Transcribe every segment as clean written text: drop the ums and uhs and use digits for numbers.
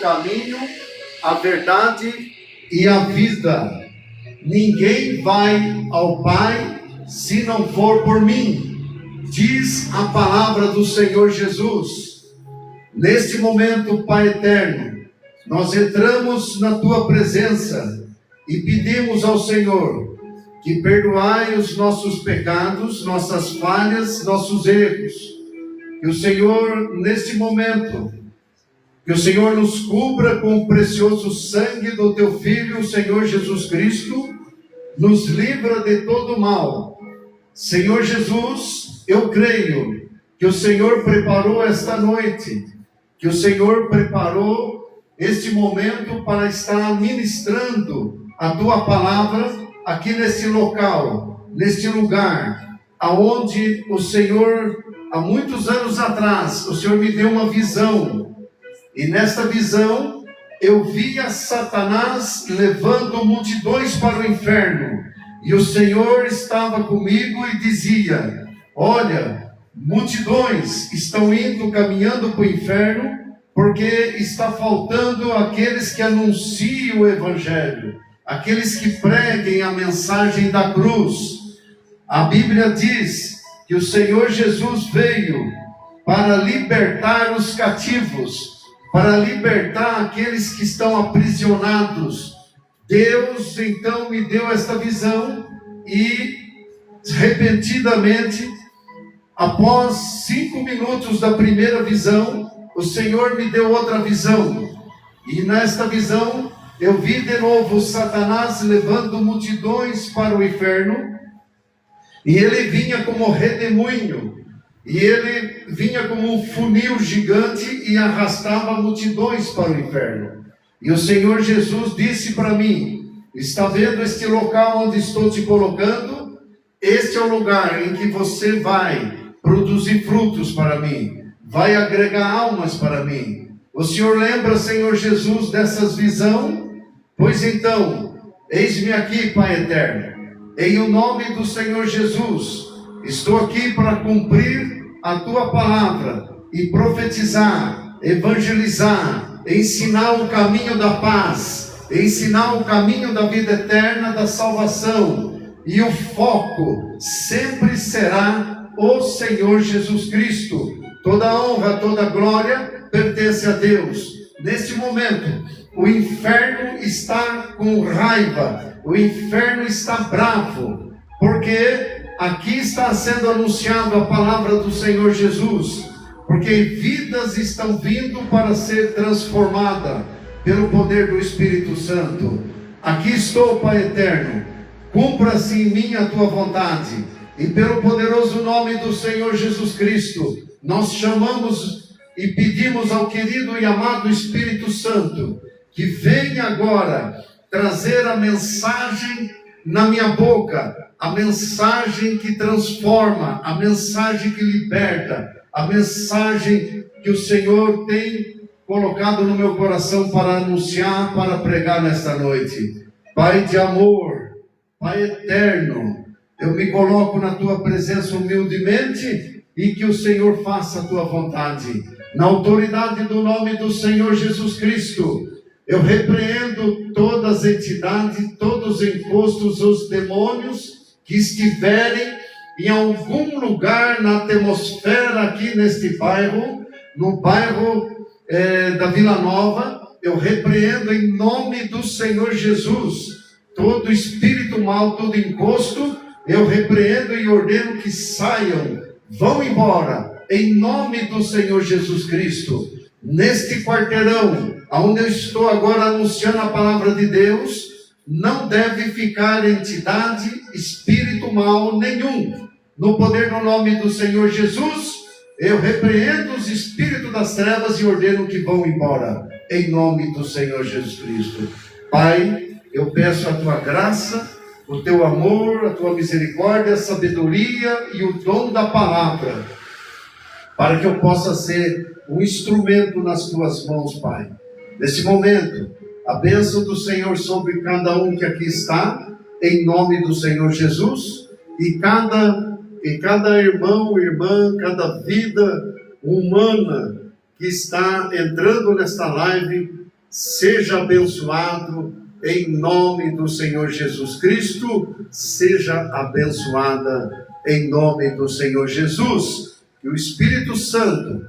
caminho, a verdade e a vida. Ninguém vai ao Pai se não for por mim, diz a palavra do Senhor Jesus. Neste momento, Pai eterno, nós entramos na Tua presença e pedimos ao Senhor que perdoai os nossos pecados, nossas falhas, nossos erros. Que o Senhor, neste momento, que o Senhor nos cubra com o precioso sangue do Teu Filho, o Senhor Jesus Cristo, nos livra de todo mal. Senhor Jesus, eu creio que o Senhor preparou esta noite, que o Senhor preparou este momento para estar ministrando a Tua palavra aqui nesse local, neste lugar, aonde o Senhor, há muitos anos atrás, o Senhor me deu uma visão. E nesta visão, eu via Satanás levando multidões para o inferno. E o Senhor estava comigo e dizia: olha, multidões estão indo, caminhando para o inferno, porque está faltando aqueles que anunciam o Evangelho, aqueles que preguem a mensagem da cruz. A Bíblia diz que o Senhor Jesus veio para libertar os cativos, para libertar aqueles que estão aprisionados. Deus então me deu esta visão e repentinamente, após 5 minutos da primeira visão, o Senhor me deu outra visão. E nesta visão eu vi de novo Satanás levando multidões para o inferno. E ele vinha como redemoinho. E ele vinha como um funil gigante e arrastava multidões para o inferno. E o Senhor Jesus disse para mim: está vendo este local onde estou te colocando? Este é o lugar em que você vai produzir frutos para mim, vai agregar almas para mim. O Senhor lembra, Senhor Jesus, dessas visões? Pois então, eis-me aqui, Pai eterno, em o nome do Senhor Jesus. Estou aqui para cumprir a Tua palavra e profetizar, evangelizar, ensinar o caminho da paz, ensinar o caminho da vida eterna, da salvação. E o foco sempre será o Senhor Jesus Cristo. Toda honra, toda glória pertence a Deus. Neste momento, o inferno está com raiva, o inferno está bravo, porque aqui está sendo anunciado a palavra do Senhor Jesus, porque vidas estão vindo para ser transformadas pelo poder do Espírito Santo. Aqui estou, Pai eterno, cumpra-se em mim a Tua vontade, e pelo poderoso nome do Senhor Jesus Cristo, nós chamamos e pedimos ao querido e amado Espírito Santo, que venha agora trazer a mensagem na minha boca, a mensagem que transforma, a mensagem que liberta, a mensagem que o Senhor tem colocado no meu coração para anunciar, para pregar nesta noite. Pai de amor, Pai eterno, eu me coloco na Tua presença humildemente e que o Senhor faça a Tua vontade. Na autoridade do nome do Senhor Jesus Cristo, eu repreendo todas as entidades, todos os encostos, os demônios que estiverem em algum lugar na atmosfera aqui neste bairro, no bairro da Vila Nova. Eu repreendo em nome do Senhor Jesus todo espírito mal, todo encosto. Eu repreendo e ordeno que saiam, vão embora, em nome do Senhor Jesus Cristo. Neste quarteirão, onde eu estou agora anunciando a palavra de Deus, não deve ficar entidade, espírito mal nenhum. No poder do nome do Senhor Jesus, eu repreendo os espíritos das trevas e ordeno que vão embora, em nome do Senhor Jesus Cristo. Pai, eu peço a Tua graça, o Teu amor, a Tua misericórdia, a sabedoria e o dom da palavra, para que eu possa ser um instrumento nas Tuas mãos, Pai. Nesse momento, a bênção do Senhor sobre cada um que aqui está, em nome do Senhor Jesus, e cada irmão, irmã, cada vida humana que está entrando nesta live, seja abençoado em nome do Senhor Jesus Cristo, seja abençoada em nome do Senhor Jesus. Que o Espírito Santo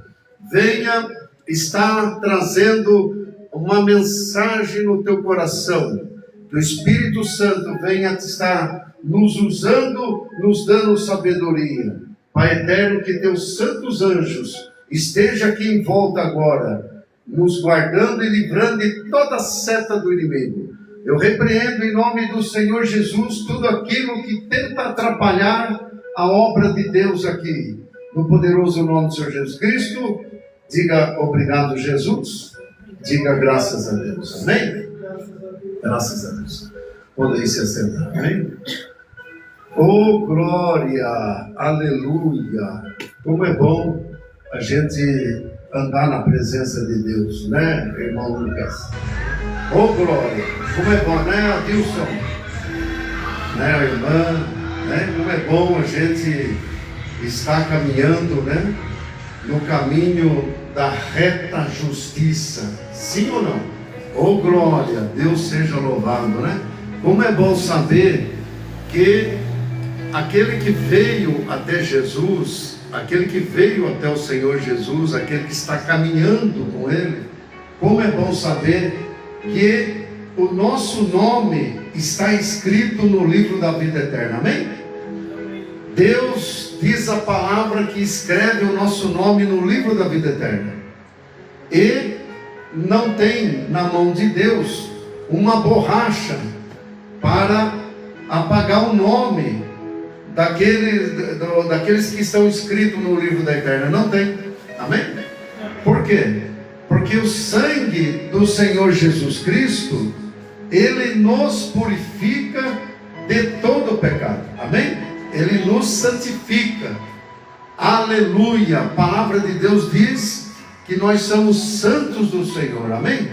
venha estar trazendo uma mensagem no teu coração. Que o Espírito Santo venha estar nos usando, nos dando sabedoria. Pai eterno, que teus santos anjos estejam aqui em volta agora, nos guardando e livrando de toda seta do inimigo. Eu repreendo em nome do Senhor Jesus tudo aquilo que tenta atrapalhar a obra de Deus aqui. No poderoso nome do Senhor Jesus Cristo, diga obrigado, Jesus. Diga graças a Deus. Amém? Graças a Deus. Podem se assentar. Amém? Oh, glória! Aleluia! Como é bom a gente andar na presença de Deus, né, irmão Lucas? Oh, glória! Como é bom, né, Adilson? Né, a irmã? Né? Como é bom a gente estar caminhando, né, no caminho da reta justiça. Sim ou não? Oh, glória! Deus seja louvado, né? Como é bom saber que aquele que veio até Jesus, aquele que veio até o Senhor Jesus, aquele que está caminhando com Ele, como é bom saber que o nosso nome está escrito no livro da vida eterna. Amém? Deus diz a palavra que escreve o nosso nome no livro da vida eterna. E não tem na mão de Deus uma borracha para apagar o nome daqueles que estão escritos no livro da eterna. Não tem. Amém? Por quê? Porque o sangue do Senhor Jesus Cristo, Ele nos purifica de todo o pecado. Amém? Ele nos santifica. Aleluia! A palavra de Deus diz que nós somos santos do Senhor. Amém?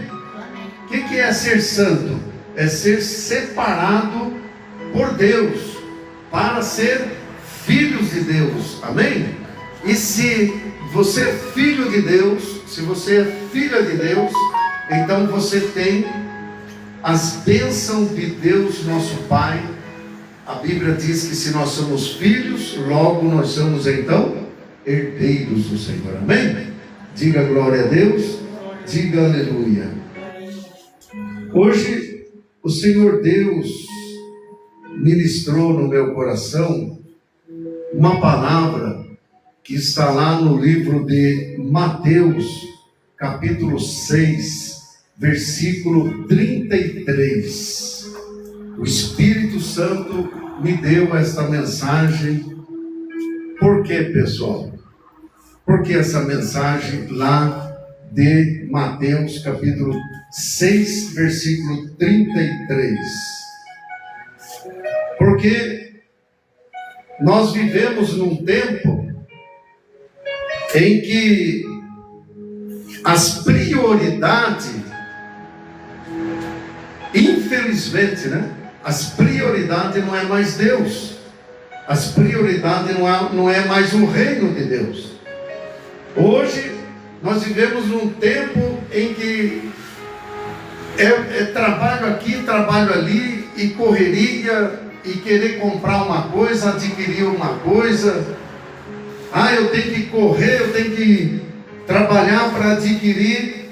O que é ser santo? É ser separado por Deus, para ser filhos de Deus. Amém? E se você é filho de Deus, se você é filha de Deus, então você tem as bênçãos de Deus nosso Pai. A Bíblia diz que se nós somos filhos, logo nós somos então herdeiros do Senhor. Amém? Diga glória a Deus, diga aleluia. Hoje o Senhor Deus ministrou no meu coração uma palavra que está lá no livro de Mateus, capítulo 6, versículo 33. O Espírito Santo me deu esta mensagem. Por quê, pessoal? Porque essa mensagem lá de Mateus, capítulo 6, versículo 33. Porque nós vivemos num tempo em que as prioridades, infelizmente, né? As prioridades não é mais Deus. As prioridades não é mais o reino de Deus. Hoje nós vivemos num tempo em que é trabalho aqui, trabalho ali, e correria, e querer comprar uma coisa, adquirir uma coisa. Eu tenho que correr, eu tenho que trabalhar para adquirir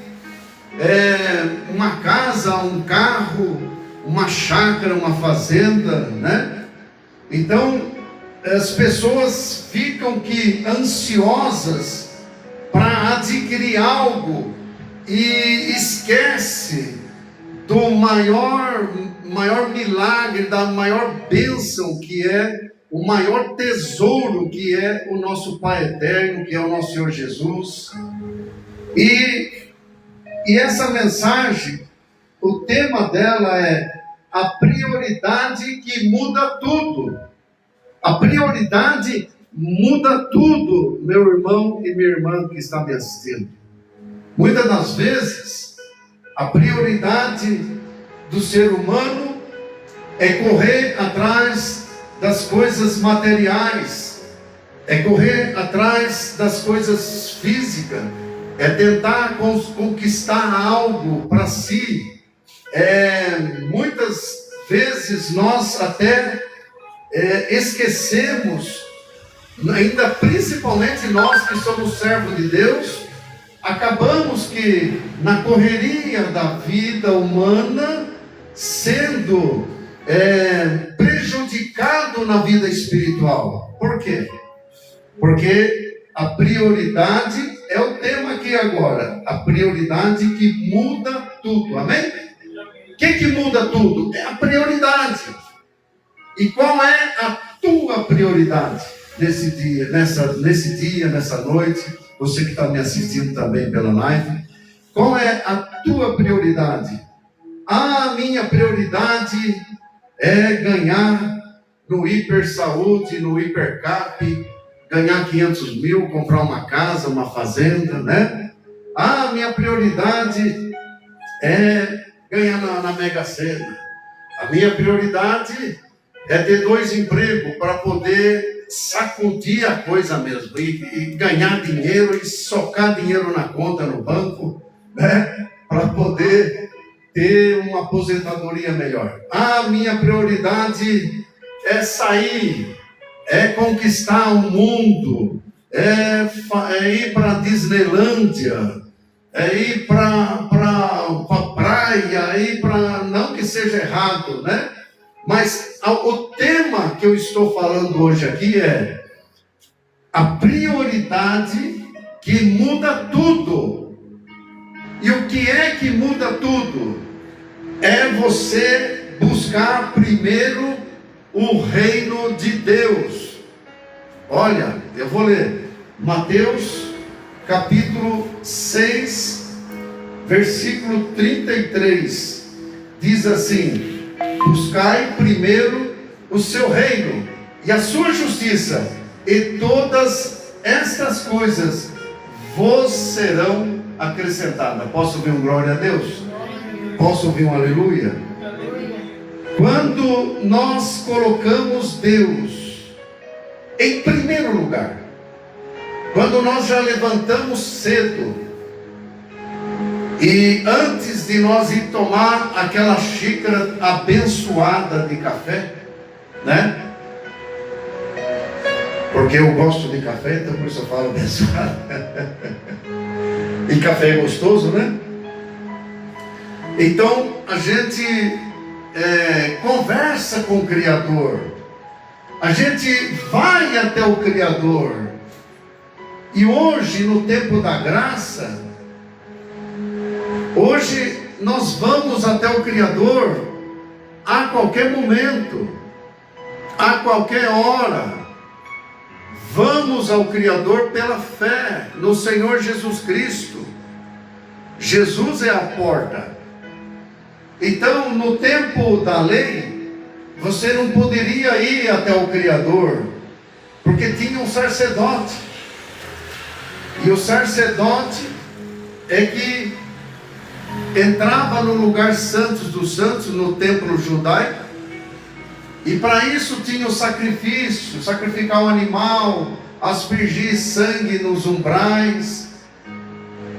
uma casa, um carro, uma chácara, uma fazenda, né? Então as pessoas ficam ansiosas para adquirir algo e esquece do maior milagre, da maior bênção, que é o maior tesouro, que é o nosso Pai eterno, que é o nosso Senhor Jesus. E essa mensagem, o tema dela é a prioridade que muda tudo. A prioridade muda tudo, meu irmão e minha irmã que está me assistindo. Muitas das vezes, a prioridade do ser humano é correr atrás das coisas materiais, é correr atrás das coisas físicas, é tentar conquistar algo para si. Muitas vezes nós até esquecemos, ainda principalmente nós que somos servos de Deus, acabamos que na correria da vida humana, sendo prejudicado na vida espiritual. Por quê? Porque a prioridade é o tema aqui agora, a prioridade que muda tudo, amém? O que muda tudo? É a prioridade. E qual é a tua prioridade nesse dia, nessa noite? Você que está me assistindo também pela live, qual é a tua prioridade? A minha prioridade é ganhar no Hiper Saúde, no Hipercap, ganhar 500 mil, comprar uma casa, uma fazenda, né? A minha prioridade é ganhar na Mega Sena. A minha prioridade é ter 2 empregos para poder sacudir a coisa mesmo e ganhar dinheiro e socar dinheiro na conta no banco, né? Para poder ter uma aposentadoria melhor. A minha prioridade é sair, é conquistar o mundo, é ir para a Disneylândia, é ir para a praia, é ir para... Não que seja errado, né? Mas o tema que eu estou falando hoje aqui é a prioridade que muda tudo. E o que é que muda tudo? É você buscar primeiro o reino de Deus. Olha, eu vou ler Mateus capítulo 6, versículo 33. Diz assim: buscai primeiro o seu reino e a sua justiça, e todas estas coisas vos serão acrescentadas. Posso ouvir um glória a Deus? Posso ouvir um aleluia? Quando nós colocamos Deus em primeiro lugar, quando nós já levantamos cedo, e antes de nós ir tomar aquela xícara abençoada de café, né? Porque eu gosto de café, então por isso eu falo abençoado. E café é gostoso, né? Então a gente conversa com o Criador, a gente vai até o Criador. E hoje, no tempo da graça, hoje nós vamos até o Criador a qualquer momento, a qualquer hora. Vamos ao Criador pela fé no Senhor Jesus Cristo. Jesus é a porta. Então, no tempo da lei, você não poderia ir até o Criador, porque tinha um sacerdote. E o sacerdote é que entrava no lugar santo dos santos, no templo judaico, e para isso tinha o sacrifício, sacrificar o animal, aspergir sangue nos umbrais,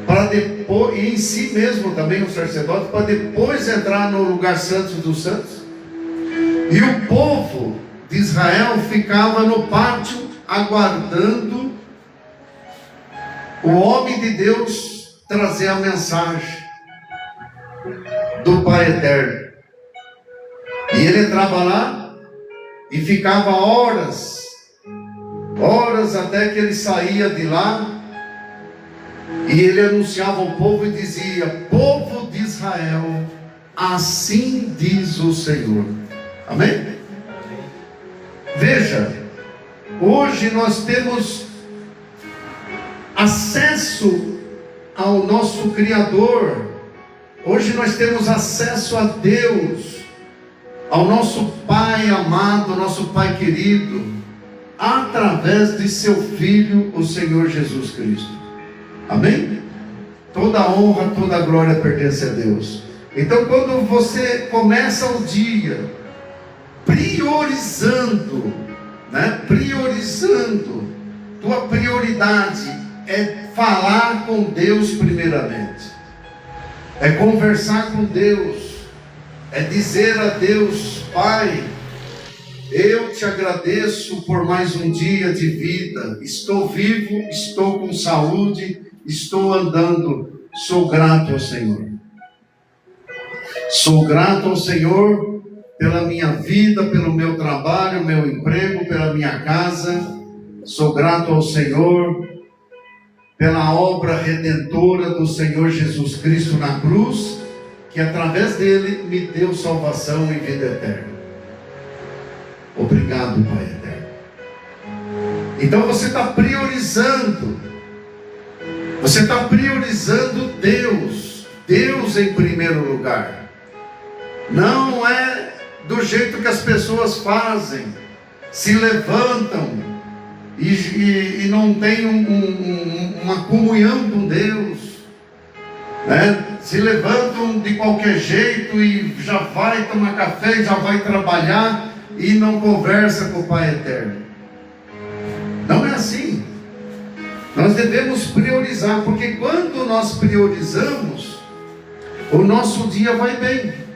para depois, e em si mesmo também o sacerdote, para depois entrar no lugar santo dos santos. E o povo de Israel ficava no pátio aguardando o homem de Deus trazer a mensagem do Pai Eterno. E ele entrava lá e ficava horas até que ele saía de lá, e ele anunciava ao povo e dizia: povo de Israel, assim diz o Senhor. Amém? Veja, hoje nós temos acesso ao nosso Criador. Hoje nós temos acesso a Deus, ao nosso Pai amado, nosso Pai querido, através de seu Filho, o Senhor Jesus Cristo. Amém? Toda a honra, toda a glória pertence a Deus. Então, quando você começa o dia priorizando, né? Priorizando, tua prioridade é falar com Deus primeiramente, é conversar com Deus, é dizer a Deus: Pai, eu te agradeço por mais um dia de vida, estou vivo, estou com saúde, estou andando, sou grato ao Senhor. Sou grato ao Senhor pela minha vida, pelo meu trabalho, meu emprego, pela minha casa. Sou grato ao Senhor pela obra redentora do Senhor Jesus Cristo na cruz, que através dele me deu salvação e vida eterna. Obrigado, Pai eterno. Então você está priorizando. Você está priorizando Deus em primeiro lugar. Não é do jeito que as pessoas fazem, se levantam e não tem uma comunhão com Deus, né? Se levantam de qualquer jeito e já vai tomar café, já vai trabalhar e não conversa com o Pai eterno. Não é assim. Nós devemos priorizar, porque quando nós priorizamos, o nosso dia vai bem.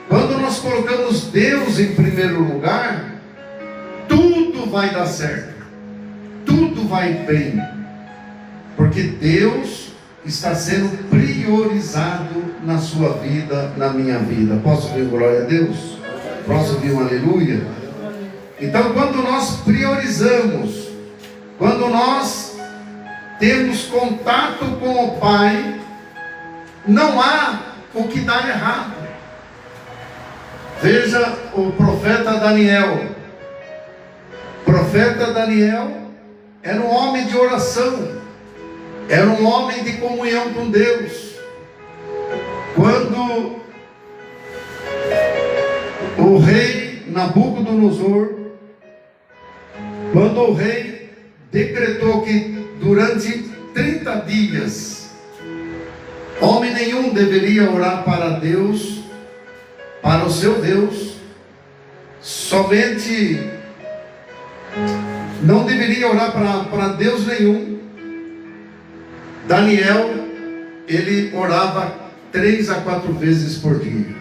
Quando nós colocamos Deus em primeiro lugar, tudo vai dar certo, tudo vai bem, porque Deus está sendo priorizado na sua vida, na minha vida. Posso ouvir glória a Deus? Posso ouvir um aleluia? Então, quando nós priorizamos, quando nós temos contato com o Pai, não há o que dar errado. Veja o profeta Daniel. O profeta Daniel era um homem de oração, era um homem de comunhão com Deus. Quando o rei Nabucodonosor, quando o rei decretou que durante 30 dias homem nenhum deveria orar para Deus, para o seu Deus, somente não deveria orar para Deus nenhum. Daniel, ele orava 3 a 4 vezes por dia,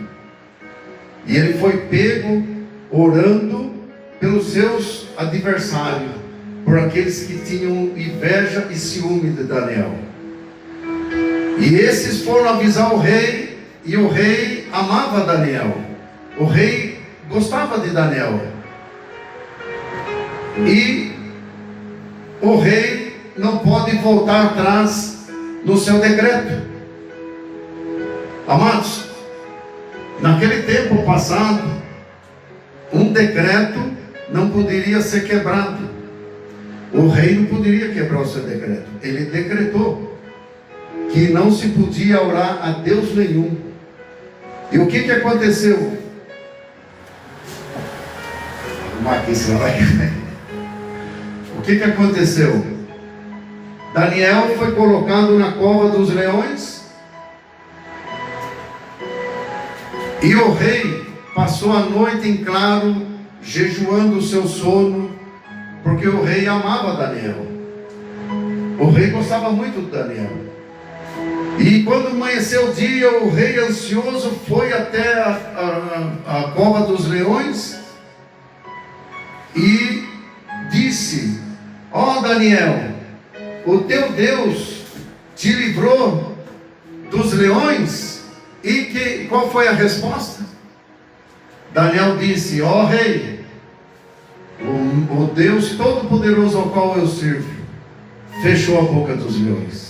e ele foi pego orando pelos seus adversários, por aqueles que tinham inveja e ciúme de Daniel. E esses foram avisar o rei, e o rei amava Daniel, o rei gostava de Daniel, e o rei não pode voltar atrás no seu decreto. Amados, naquele tempo passado, um decreto não poderia ser quebrado. O rei não poderia quebrar o seu decreto. Ele decretou que não se podia orar a Deus nenhum. E o que aconteceu? O que aconteceu? Daniel foi colocado na cova dos leões, e o rei passou a noite em claro, jejuando o seu sono, porque o rei amava Daniel. O rei gostava muito de Daniel. E quando amanheceu o dia, o rei ansioso foi até a cova dos leões e disse: ó Daniel, o teu Deus te livrou dos leões? E qual foi a resposta? Daniel disse: ó rei, o Deus Todo-Poderoso ao qual eu sirvo fechou a boca dos leões.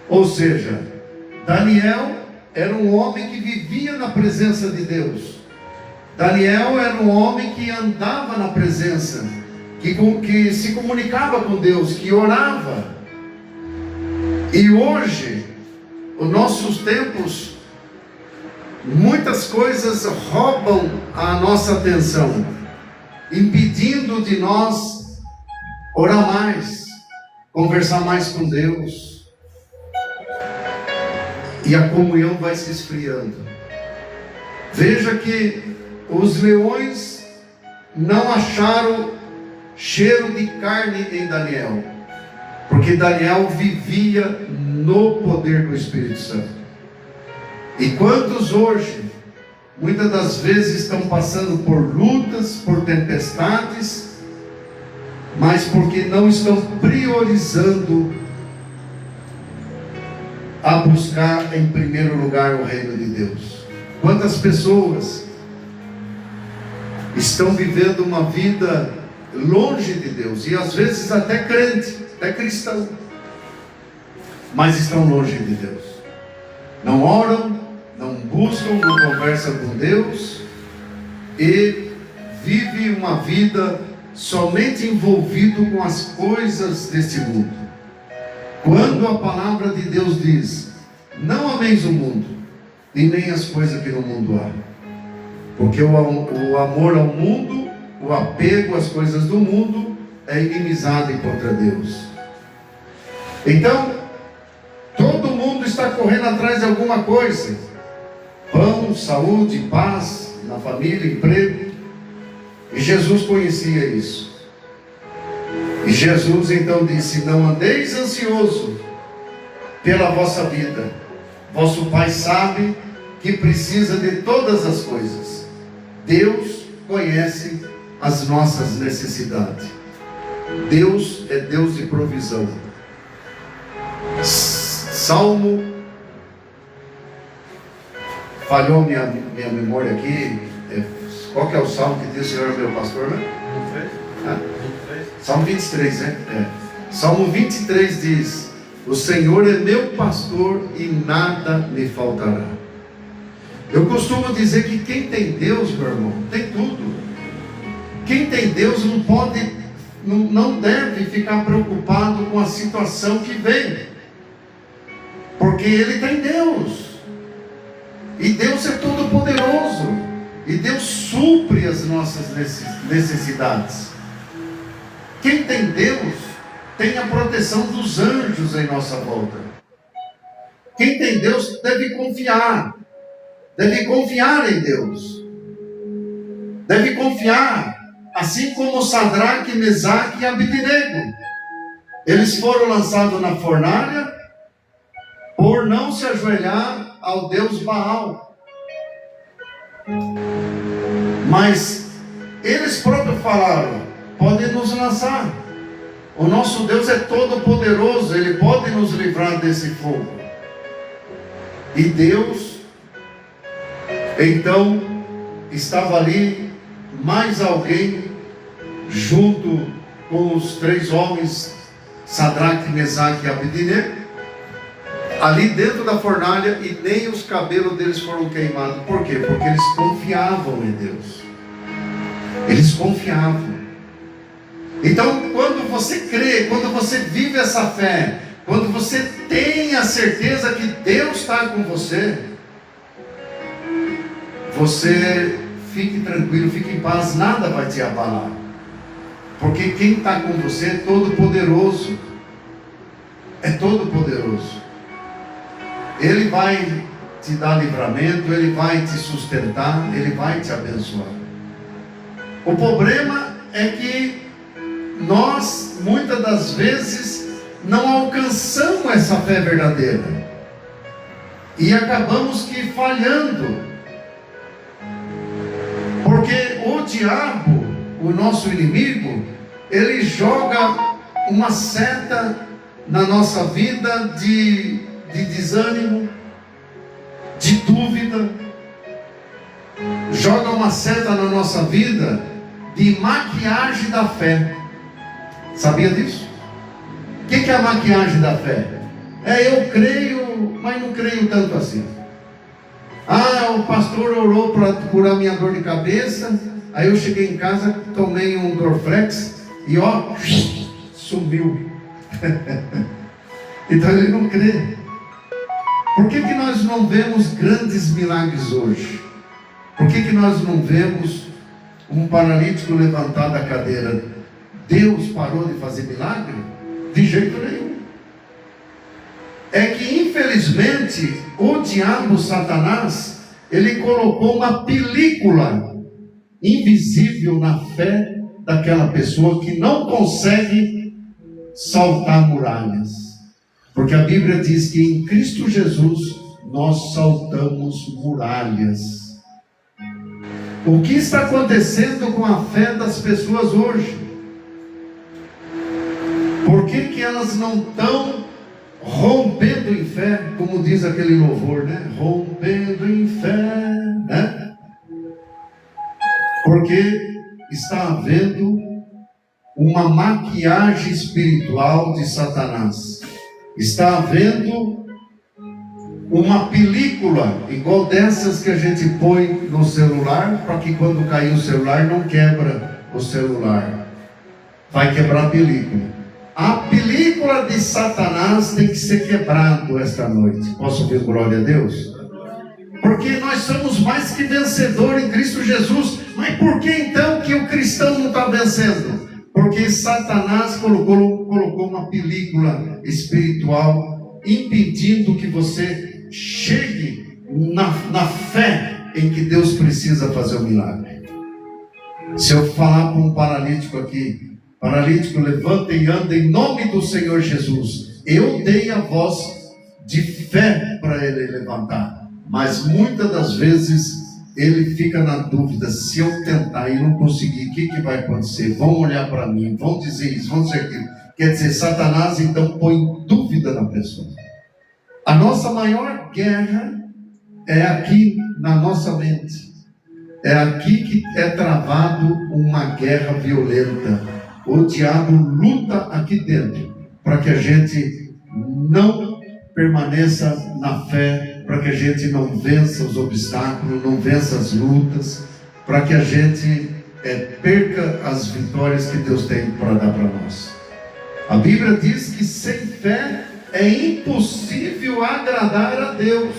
Ou seja, Daniel era um homem que vivia na presença de Deus. Daniel era um homem que andava na presença, que se comunicava com Deus, que orava. E hoje, os nossos tempos, muitas coisas roubam a nossa atenção, impedindo de nós orar mais, conversar mais com Deus. E a comunhão vai se esfriando. Veja que os leões não acharam cheiro de carne em Daniel. Porque Daniel vivia no poder do Espírito Santo. E quantos hoje, muitas das vezes, estão passando por lutas, por tempestades, mas porque não estão priorizando a buscar em primeiro lugar o reino de Deus. Quantas pessoas estão vivendo uma vida longe de Deus, e às vezes até crente, até cristão, mas estão longe de Deus. Não oram, não buscam, não conversam com Deus, e vive uma vida somente envolvido com as coisas deste mundo. Quando a palavra de Deus diz: não ameis o mundo, e nem as coisas que no mundo há. Porque o amor ao mundo, o apego às coisas do mundo, é inimizade contra Deus. Então, todo mundo está correndo atrás de alguma coisa: pão, saúde, paz na família, emprego. E Jesus conhecia isso. E Jesus então disse: não andeis ansioso pela vossa vida. Vosso Pai sabe que precisa de todas as coisas. Deus conhece as nossas necessidades. Deus é Deus de provisão. Salmo, falhou minha memória aqui. Qual que é o salmo que diz: o Senhor é meu pastor, né? 23. Salmo 23, né? Salmo 23 diz: o Senhor é meu pastor e nada me faltará. Eu costumo dizer que quem tem Deus, meu irmão, tem tudo. Quem tem Deus não deve ficar preocupado com a situação que vem, porque ele tem Deus. E Deus é todo poderoso, e Deus supre as nossas necessidades. Quem tem Deus tem a proteção dos anjos em nossa volta. Quem tem Deus deve confiar em Deus, deve confiar, assim como Sadraque, Mesaque e Abednego. Eles foram lançados na fornalha por não se ajoelhar ao Deus Baal. Mas eles próprios falaram: pode nos lançar, o nosso Deus é todo poderoso, Ele pode nos livrar desse fogo. E Deus então estava ali mais alguém junto com os 3 homens, Sadraque, Mesaque e Abednego, ali dentro da fornalha, e nem os cabelos deles foram queimados. Por quê? Porque eles confiavam em Deus. Eles confiavam. Então, quando você crê, quando você vive essa fé, quando você tem a certeza que Deus está com você, você fique tranquilo, fique em paz, nada vai te abalar. Porque quem está com você é todo poderoso. É todo poderoso. Ele vai te dar livramento, Ele vai te sustentar, Ele vai te abençoar. O problema é que nós, muitas das vezes, não alcançamos essa fé verdadeira. E acabamos que falhando. Porque o diabo, o nosso inimigo, ele joga uma seta na nossa vida de desânimo, de dúvida. Joga uma seta na nossa vida de maquiagem da fé. Sabia disso? O que é a maquiagem da fé? Eu creio, mas não creio tanto assim. O pastor orou por a minha dor de cabeça. Aí eu cheguei em casa, tomei um Dorflex e sumiu. Então ele não crê. Por que nós não vemos grandes milagres hoje? Por que nós não vemos um paralítico levantar da cadeira? Deus parou de fazer milagre? De jeito nenhum. É que infelizmente o diabo, Satanás, ele colocou uma película invisível na fé daquela pessoa que não consegue saltar muralhas. Porque a Bíblia diz que em Cristo Jesus nós saltamos muralhas. O que está acontecendo com a fé das pessoas hoje? Por que elas não estão rompendo em fé, como diz aquele louvor, né? Rompendo em fé, né? Porque está havendo uma maquiagem espiritual de Satanás. Está havendo uma película igual dessas que a gente põe no celular, para que quando cair o celular não quebra o celular. Vai quebrar a película. A película de Satanás tem que ser quebrado esta noite. Posso ouvir glória a Deus? Porque nós somos mais que vencedores em Cristo Jesus. Mas por que então que o cristão não está vencendo? Porque Satanás colocou uma película espiritual impedindo que você chegue na fé em que Deus precisa fazer o milagre. Se eu falar com um paralítico aqui, paralítico, levanta e anda em nome do Senhor Jesus, eu dei a voz de fé para ele levantar, mas muitas das vezes ele fica na dúvida: se eu tentar e não conseguir, o que vai acontecer? Vão olhar para mim, vão dizer isso, vão dizer aquilo. Quer dizer, Satanás então põe dúvida na pessoa. A nossa maior guerra é aqui na nossa mente. É aqui que é travado uma guerra violenta. O diabo luta aqui dentro para que a gente não permaneça na fé, para que a gente não vença os obstáculos, não vença as lutas, para que a gente perca as vitórias que Deus tem para dar para nós. A Bíblia diz que sem fé é impossível agradar a Deus.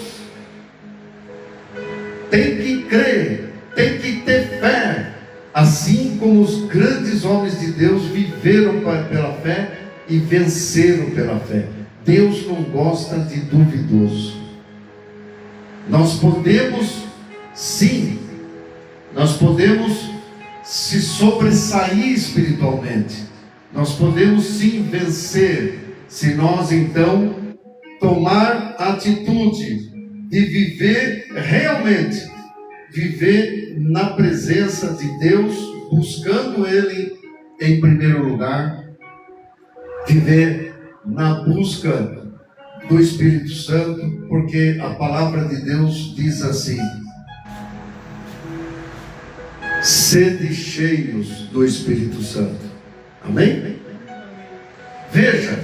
Tem que crer, tem que ter fé, assim como os grandes homens de Deus viveram pela fé e venceram pela fé. Deus não gosta de duvidoso. Nós podemos, sim, nós podemos se sobressair espiritualmente. Nós podemos sim vencer, se nós então tomar a atitude de viver realmente, viver na presença de Deus, buscando Ele em primeiro lugar, viver na busca do Espírito Santo, porque a palavra de Deus diz assim: sede cheios do Espírito Santo. Amém? Veja,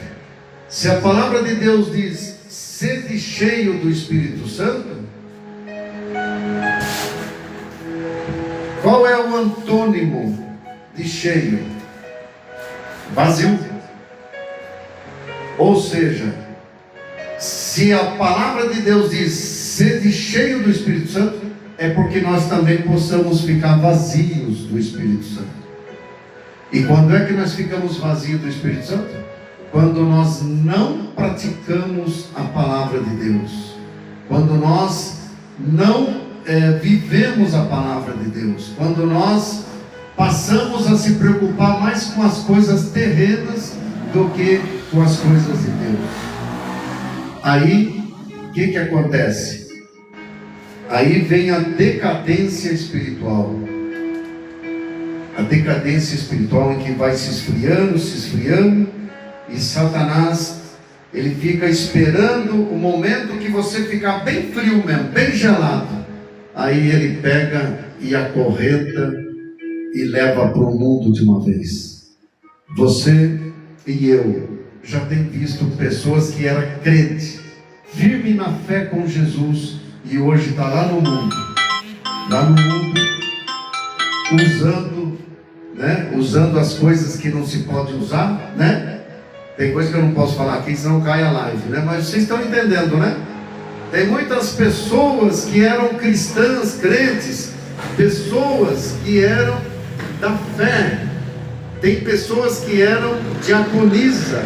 se a palavra de Deus diz sede cheio do Espírito Santo, qual é o antônimo de cheio? Vazio. Ou seja, se a palavra de Deus diz sede cheio do Espírito Santo, é porque nós também possamos ficar vazios do Espírito Santo. E quando é que nós ficamos vazios do Espírito Santo? Quando nós não praticamos a palavra de Deus, quando nós não vivemos a palavra de Deus, quando nós passamos a se preocupar mais com as coisas terrenas do que com as coisas de Deus. Aí, o que acontece? Aí vem a decadência espiritual. A decadência espiritual em que vai se esfriando, e Satanás, ele fica esperando o momento que você ficar bem frio mesmo, bem gelado. Aí ele pega e acorrenta e leva para o mundo de uma vez. Você e eu já tem visto pessoas que eram crentes, firme na fé com Jesus, e hoje está lá no mundo, usando as coisas que não se pode usar, né? Tem coisa que eu não posso falar aqui, senão cai a live, né? Mas vocês estão entendendo, né? Tem muitas pessoas que eram cristãs, crentes, pessoas que eram da fé. Tem pessoas que eram diaconisa,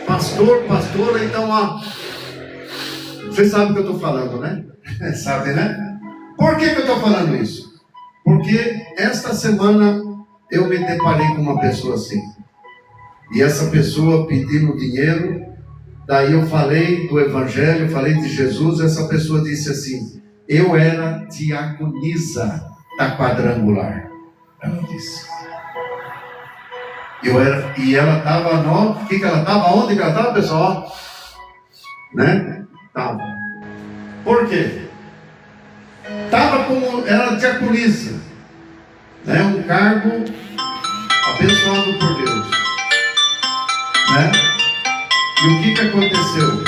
pastora, então vocês sabem o que eu estou falando, né? Sabe, né? Por que eu estou falando isso? Porque esta semana eu me deparei com uma pessoa assim. e essa pessoa pedindo dinheiro. Daí eu falei do Evangelho, falei de Jesus. Essa pessoa disse assim: eu era diaconisa da Quadrangular. Ela disse. E ela estava no... que ela estava? Onde que ela estava, pessoal? Né? Tava. Por quê? Estava como... era diaconisa, né? Um cargo abençoado por Deus, né? E o que aconteceu?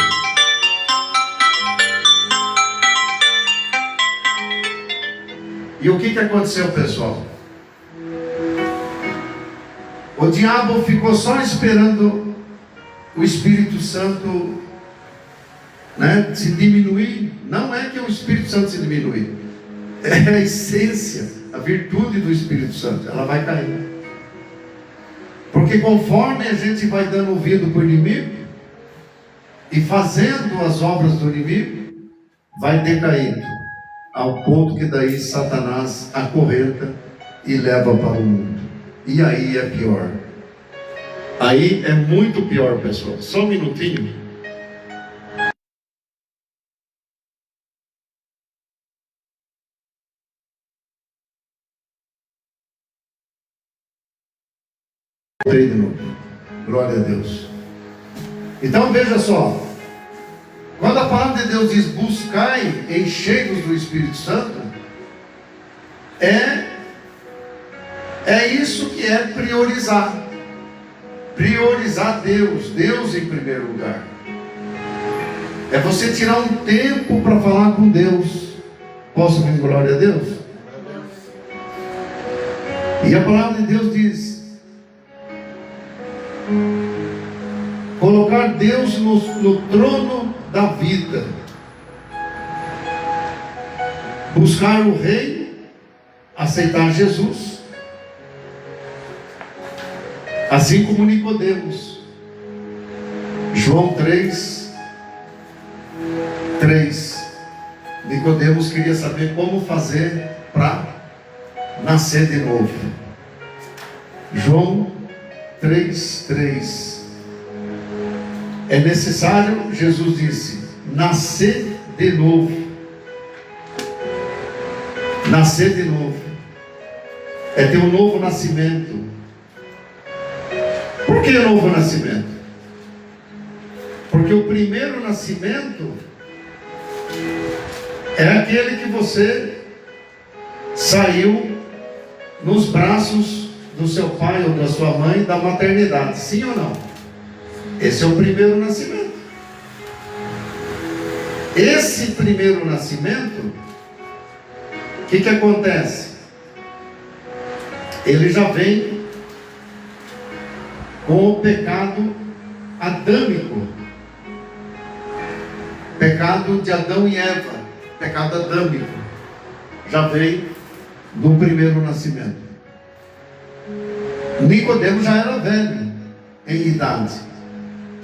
E o que aconteceu, pessoal? O diabo ficou só esperando o Espírito Santo, né, se diminuir. Não é que o Espírito Santo se diminui, é a essência, a virtude do Espírito Santo. Ela vai cair, porque conforme a gente vai dando ouvido para o inimigo e fazendo as obras do inimigo, vai decaindo, ao ponto que daí Satanás acorrenta e leva para o mundo. E aí é pior. Aí é muito pior, pessoal. Só um minutinho. De novo. Glória a Deus. Então veja só. Quando a palavra de Deus diz buscai encheios do Espírito Santo, é isso que é priorizar. Priorizar Deus em primeiro lugar. É você tirar um tempo para falar com Deus. Posso ouvir glória a Deus? E a palavra de Deus diz: colocar Deus no trono da vida. Buscar o reino, aceitar Jesus. Assim como Nicodemos. João 3. Nicodemos queria saber como fazer para nascer de novo. João 3. É necessário, Jesus disse, nascer de novo. Nascer de novo é ter um novo nascimento. Por que novo nascimento? Porque o primeiro nascimento é aquele que você saiu nos braços do seu pai ou da sua mãe da maternidade, sim ou não? Esse é o primeiro nascimento. Esse primeiro nascimento, o que acontece? Ele já vem com o pecado adâmico, pecado de Adão e Eva, pecado adâmico, já vem do primeiro nascimento. Nicodemos já era velho em idade,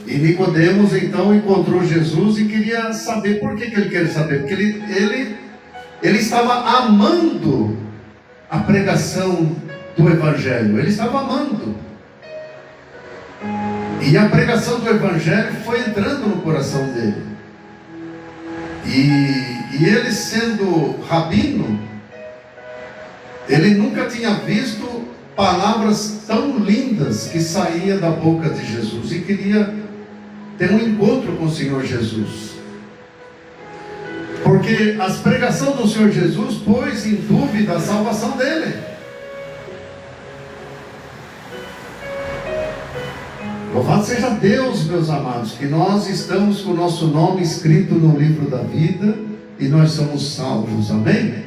e Nicodemos então encontrou Jesus e queria saber. Por que ele queria saber? Porque ele estava amando a pregação do Evangelho, ele estava amando. E a pregação do Evangelho foi entrando no coração dele. E ele, sendo rabino, ele nunca tinha visto palavras tão lindas que saíam da boca de Jesus. E queria ter um encontro com o Senhor Jesus. Porque as pregações do Senhor Jesus pôs em dúvida a salvação dele. Louvado seja Deus, meus amados, que nós estamos com o nosso nome escrito no livro da vida e nós somos salvos, amém?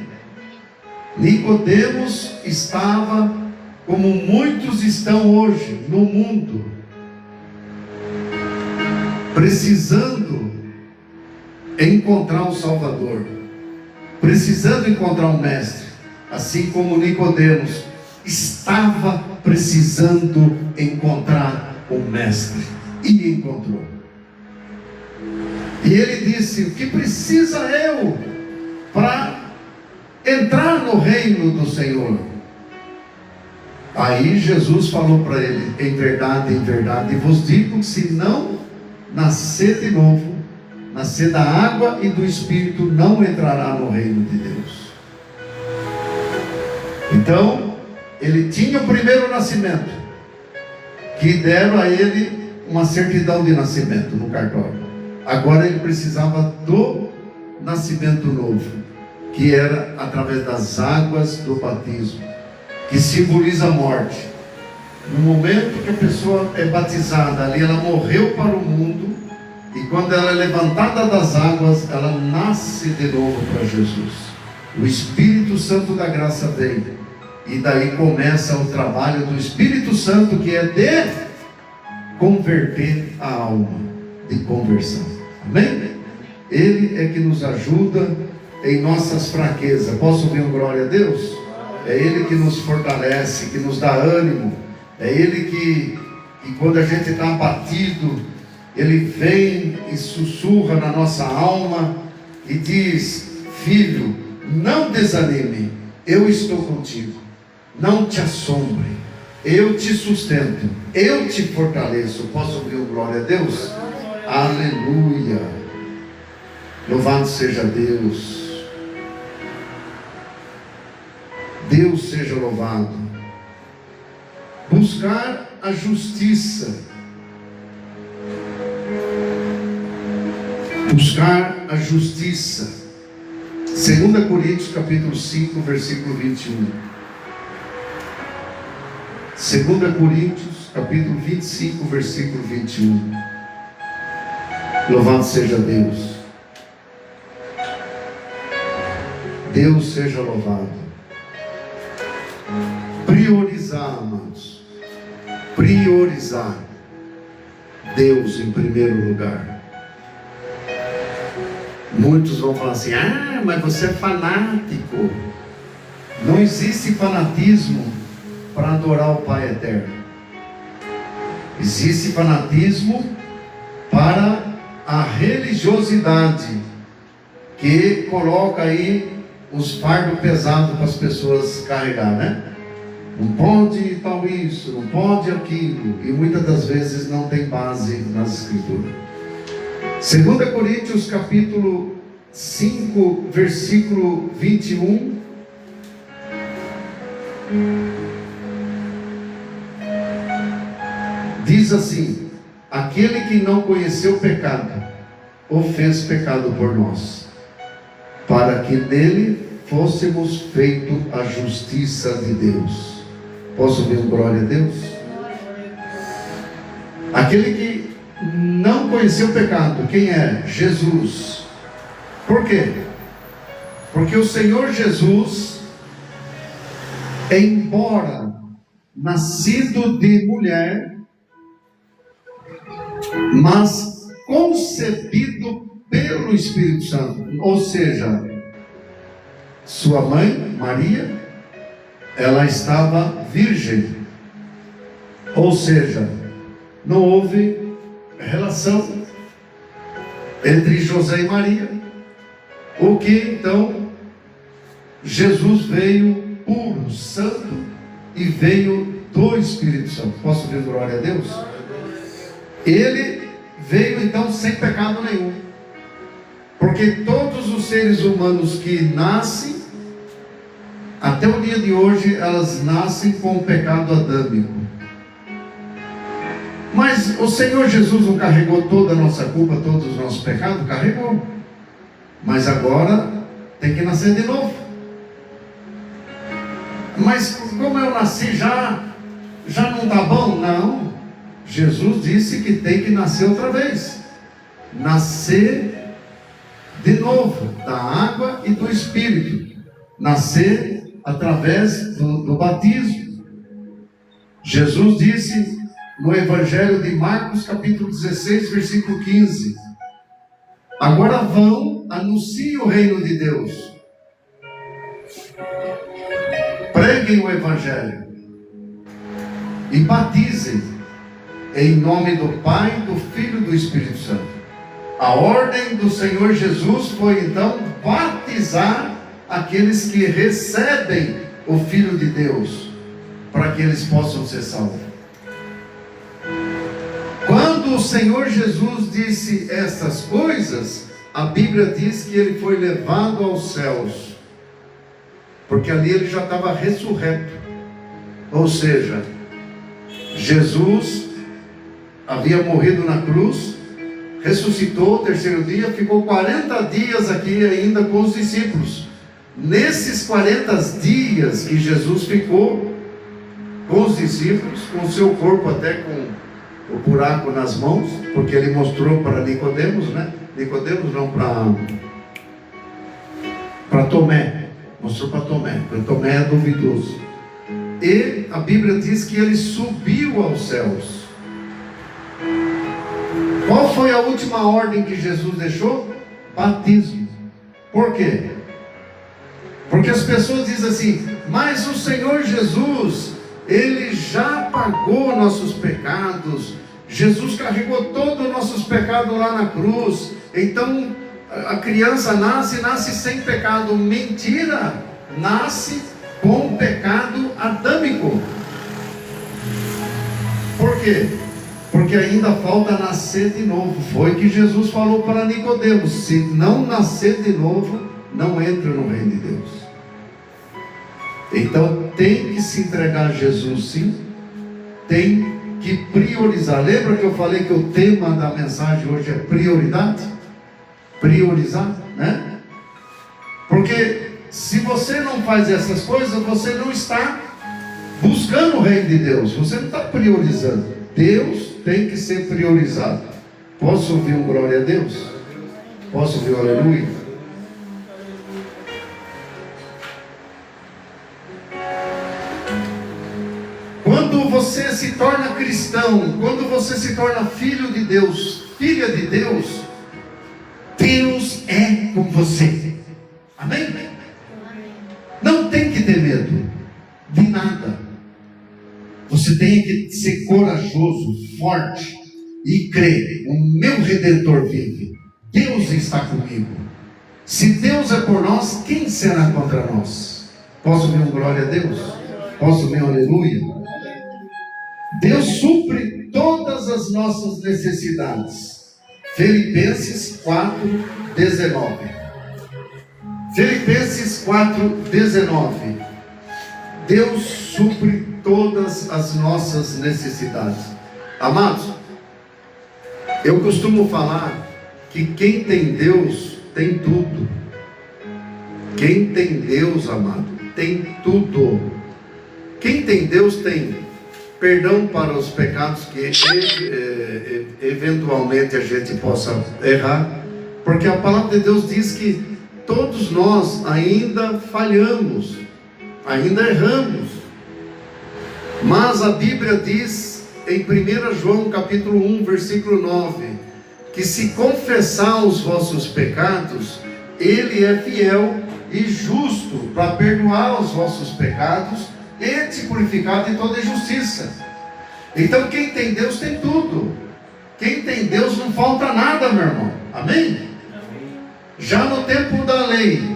Nicodemos estava como muitos estão hoje no mundo, precisando encontrar um Salvador, precisando encontrar um mestre, assim como Nicodemos estava precisando encontrar o mestre, e encontrou. E ele disse: o que precisa eu para entrar no reino do Senhor? Aí Jesus falou para ele: em verdade vos digo que se não nascer de novo, nascer da água e do Espírito, não entrará no reino de Deus. Então, ele tinha o primeiro nascimento, que deram a ele uma certidão de nascimento no cartório. Agora ele precisava do nascimento novo, que era através das águas do batismo, que simboliza a morte. No momento que a pessoa é batizada, ali ela morreu para o mundo, e quando ela é levantada das águas, ela nasce de novo para Jesus. O Espírito Santo da graça vem, e daí começa o trabalho do Espírito Santo, que é de converter a alma, de conversão. Amém? Ele é que nos ajuda em nossas fraquezas. Posso ouvir um glória a Deus? É Ele que nos fortalece, que nos dá ânimo. É Ele que quando a gente está abatido, Ele vem e sussurra na nossa alma e diz: filho, não desanime, eu estou contigo, não te assombre, eu te sustento, eu te fortaleço. Posso ouvir um glória a Deus? Aleluia! Louvado seja Deus. Deus seja louvado. Buscar a justiça. Buscar a justiça. 2 Coríntios capítulo 5, versículo 21. 2 Coríntios capítulo 25, versículo 21. Louvado seja Deus. Deus seja louvado. Priorizar, amados. Priorizar Deus em primeiro lugar. Muitos vão falar assim: ah, mas você é fanático. Não existe fanatismo para adorar o Pai Eterno. Existe fanatismo para a religiosidade, que coloca aí os fardos pesados para as pessoas carregar, né? Não pode tal isso, não pode aquilo, e muitas das vezes não tem base nas Escrituras. 2 Coríntios capítulo 5, versículo 21. Diz assim: aquele que não conheceu o pecado, o fez pecado por nós, para que nele fôssemos feito a justiça de Deus. Posso ouvir um glória a Deus? Aquele que não conheceu o pecado, quem é? Jesus. Por quê? Porque o Senhor Jesus, embora nascido de mulher, mas concebido pelo Espírito Santo, ou seja, sua mãe, Maria, ela estava virgem, ou seja, não houve relação entre José e Maria, o que então Jesus veio puro, santo, e veio do Espírito Santo. Posso ouvir glória a Deus? Ele veio então sem pecado nenhum, porque todos os seres humanos que nascem, até o dia de hoje, elas nascem com o pecado adâmico. Mas o Senhor Jesus não carregou toda a nossa culpa, todos os nossos pecados? Carregou. Mas agora tem que nascer de novo. Mas como eu nasci já não está bom? Não. Jesus disse que tem que nascer outra vez. Nascer de novo, da água e do Espírito. Nascer através do batismo. Jesus disse no Evangelho de Marcos capítulo 16, versículo 15: agora vão, anunciem o reino de Deus, preguem o Evangelho e batizem em nome do Pai, do Filho e do Espírito Santo. A ordem do Senhor Jesus foi então batizar aqueles que recebem o Filho de Deus, para que eles possam ser salvos. Quando o Senhor Jesus disse estas coisas, a Bíblia diz que ele foi levado aos céus, porque ali ele já estava ressurreto. Ou seja, Jesus havia morrido na cruz, ressuscitou o terceiro dia, ficou 40 dias aqui ainda com os discípulos. Nesses 40 dias que Jesus ficou com os discípulos, com o seu corpo até com o buraco nas mãos, porque ele mostrou para Nicodemos, né? Nicodemos não, para Tomé, mostrou para Tomé, porque Tomé é duvidoso. E a Bíblia diz que ele subiu aos céus. Qual foi a última ordem que Jesus deixou? Batismo. Por quê? Porque as pessoas dizem assim: mas o Senhor Jesus, ele já pagou nossos pecados, Jesus carregou todos os nossos pecados lá na cruz, então a criança nasce sem pecado. Mentira! Nasce com pecado adâmico. Por quê? Porque ainda falta nascer de novo. Foi que Jesus falou para Nicodemos: se não nascer de novo, não entra no reino de Deus. Então tem que se entregar a Jesus, sim. Tem que priorizar. Lembra que eu falei que o tema da mensagem hoje é prioridade? Priorizar, né? Porque se você não faz essas coisas, você não está buscando o reino de Deus, você não está priorizando. Deus tem que ser priorizado. Posso ouvir um glória a Deus? Posso ouvir um aleluia? Quando você se torna cristão, quando você se torna filho de Deus, filha de Deus, Deus é com você. Amém? Não tem que ter medo de nada. Você tem que ser corajoso, forte e crer: o meu Redentor vive. Deus está comigo. Se Deus é por nós, quem será contra nós? Posso ver um glória a Deus? Posso ver um aleluia? Deus supre todas as nossas necessidades. Filipenses 4:19. Filipenses 4:19. Deus supre todas as nossas necessidades. Amados, eu costumo falar que quem tem Deus tem tudo. Quem tem Deus, amado, tem tudo. Quem tem Deus tem perdão para os pecados que eventualmente a gente possa errar, porque a palavra de Deus diz que todos nós ainda falhamos, ainda erramos. Mas a Bíblia diz em 1 João capítulo 1, versículo 9, que se confessar os vossos pecados, Ele é fiel e justo para perdoar os vossos pecados e te purificar de toda injustiça. Então quem tem Deus tem tudo. Quem tem Deus não falta nada, meu irmão. Amém? Já no tempo da lei,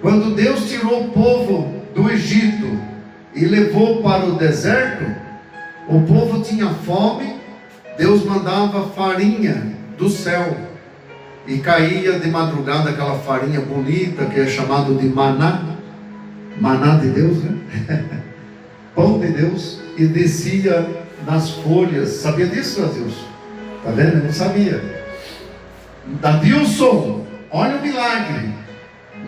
quando Deus tirou o povo do Egito e levou para o deserto, o povo tinha fome. Deus mandava farinha do céu e caía de madrugada aquela farinha bonita que é chamado de maná. Maná de Deus, né? Pão de Deus. E descia nas folhas. Sabia disso, Adilson? Está vendo? Eu não sabia. Adilson, olha o milagre.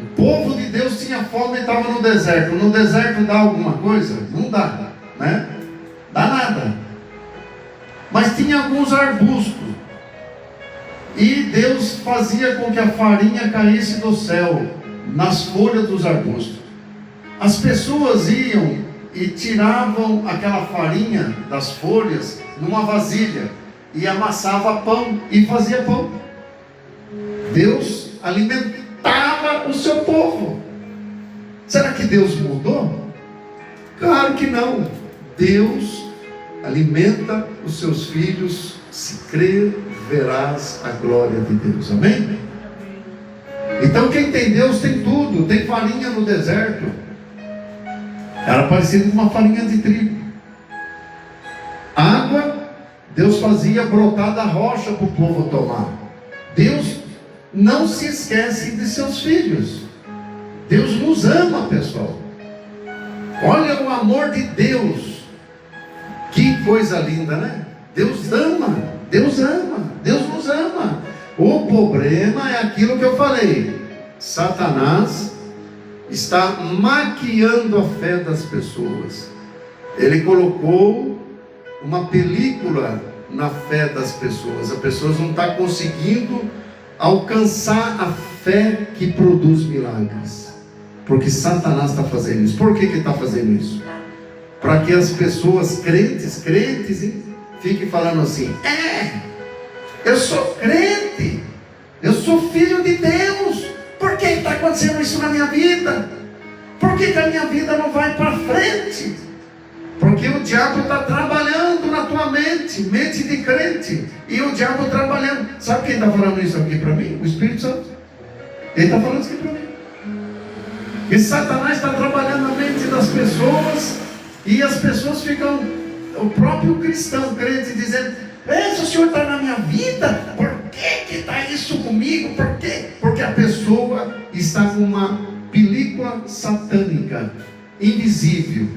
O povo de Deus tinha fome e estava no deserto. No deserto dá alguma coisa? Não dá, né? Dá nada. Mas tinha alguns arbustos. E Deus fazia com que a farinha caísse do céu, nas folhas dos arbustos. As pessoas iam e tiravam aquela farinha das folhas numa vasilha e amassava pão e fazia pão. Deus alimentava o seu povo. Será que Deus mudou? Claro que não. Deus alimenta os seus filhos. Se crer, verás a glória de Deus. Amém? Então quem tem Deus tem tudo. Tem farinha no deserto. Era parecido com uma farinha de trigo. Água, Deus fazia brotar da rocha para o povo tomar. Deus não se esquece de seus filhos. Deus nos ama, pessoal. Olha o amor de Deus. Que coisa linda, né? Deus ama, Deus ama, Deus nos ama. O problema é aquilo que eu falei. Satanás está maquiando a fé das pessoas. Ele colocou uma película na fé das pessoas. As pessoas não estão conseguindo alcançar a fé que produz milagres, porque Satanás está fazendo isso. Por que ele está fazendo isso? Para que as pessoas crentes, fiquem falando assim: eu sou crente, eu sou filho de Deus, por que está acontecendo isso na minha vida? Por que a minha vida não vai para frente? Porque o diabo está trabalhando na tua mente de crente, e o diabo trabalhando. Sabe quem está falando isso aqui para mim? O Espírito Santo. Ele está falando isso aqui para mim. E Satanás está trabalhando na mente das pessoas, e as pessoas ficam, o próprio cristão crente, dizendo: se o Senhor está na minha vida, por que está isso comigo? Por quê? Porque a pessoa está com uma película satânica, invisível.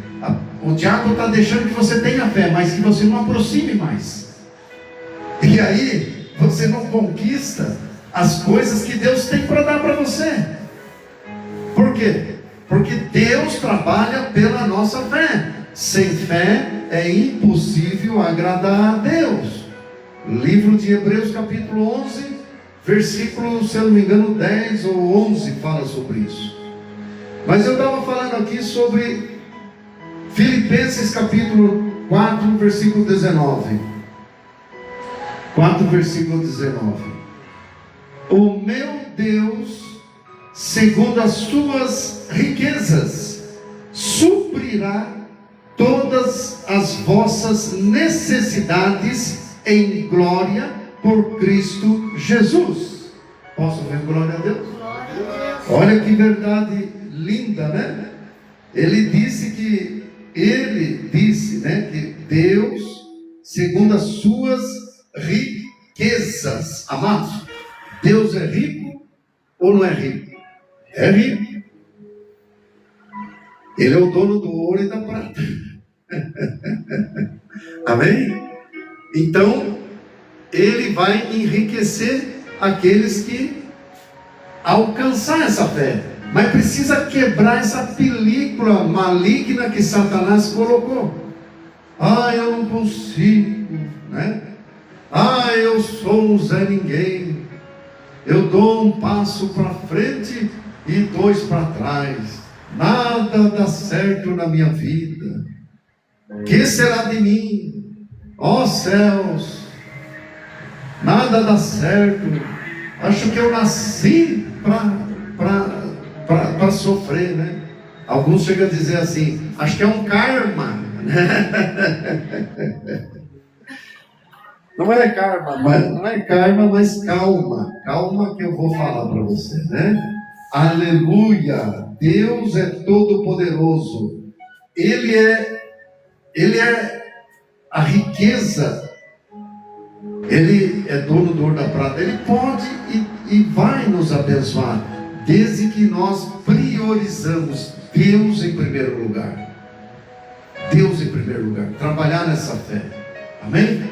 O diabo está deixando que você tenha fé, mas que você não aproxime mais. E aí você não conquista as coisas que Deus tem para dar para você. Por quê? Porque Deus trabalha pela nossa fé. Sem fé é impossível agradar a Deus. Livro de Hebreus capítulo 11, versículo, se eu não me engano, 10 ou 11 fala sobre isso. Mas eu estava falando aqui sobre Filipenses capítulo 4, versículo 19. 4, versículo 19. O meu Deus, segundo as suas riquezas, suprirá todas as vossas necessidades em glória por Cristo Jesus. Posso ver glória a Deus? Olha que verdade linda, né? Ele disse, que Deus, segundo as suas riquezas, amados, Deus é rico ou não é rico? É rico. Ele é o dono do ouro e da prata. Amém? Então, Ele vai enriquecer aqueles que alcançar essa fé. Mas precisa quebrar essa película maligna que Satanás colocou. Eu não consigo, né? Eu sou um Zé Ninguém. Eu dou um passo para frente e 2 para trás. Nada dá certo na minha vida. Que será de mim? Ó céus, nada dá certo. Acho que eu nasci para sofrer, né? Alguns chegam a dizer assim: acho que é um karma. Não é karma, mas calma. Calma que eu vou falar para você, né? Aleluia! Deus é todo poderoso. Ele é a riqueza. Ele é dono do ouro da prata. Ele pode e vai nos abençoar, desde que nós priorizamos Deus em primeiro lugar. Deus em primeiro lugar. Trabalhar nessa fé. Amém?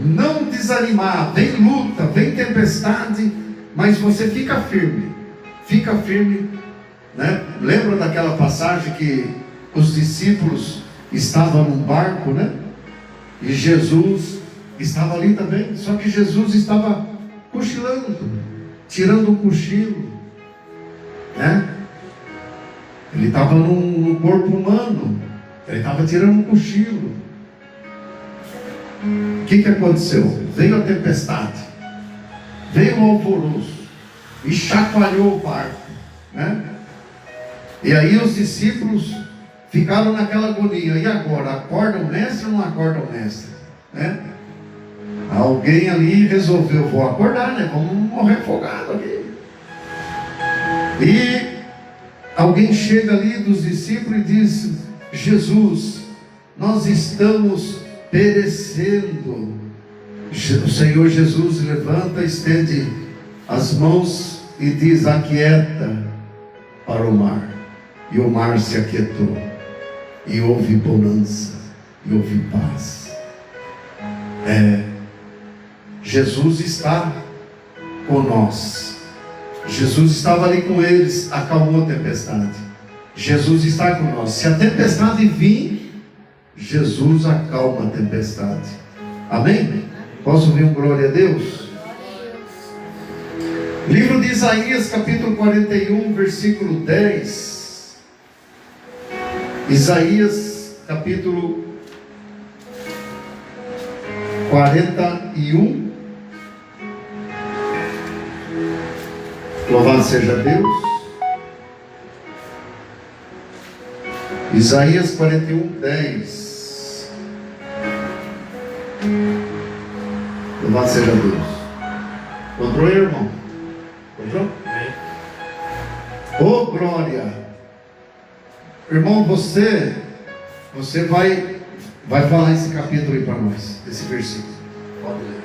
Não desanimar. Vem luta, vem tempestade, mas você fica firme. Fica firme, né? Lembra daquela passagem que os discípulos estavam num barco, né? E Jesus estava ali também. Só que Jesus estava cochilando, tirando um cochilo, né? Ele estava no corpo humano. Ele estava tirando um cochilo. O que aconteceu? Veio a tempestade, veio o alvoroço e chacoalhou o barco, né? E aí os discípulos ficaram naquela agonia. E agora? Acorda o mestre ou não acorda o mestre? Né? Alguém ali resolveu: vou acordar, né? Vamos morrer afogado aqui. E alguém chega ali dos discípulos e diz: Jesus, nós estamos perecendo. O Senhor Jesus levanta, estende as mãos e diz: aquieta para o mar. E o mar se aquietou, e houve bonança, e houve paz. Jesus está com nós. Jesus estava ali com eles, acalmou a tempestade. Jesus está com nós. Se a tempestade vir, Jesus acalma a tempestade. Amém? Posso ouvir um glória a Deus? Livro de Isaías, capítulo 41, versículo 10. Isaías, capítulo 41. Louvado seja Deus. Isaías 41, 10. Louvado seja Deus. Encontrou, irmão? Encontrou? Oh, glória! Irmão, você vai falar esse capítulo aí para nós, esse versículo. Pode ler.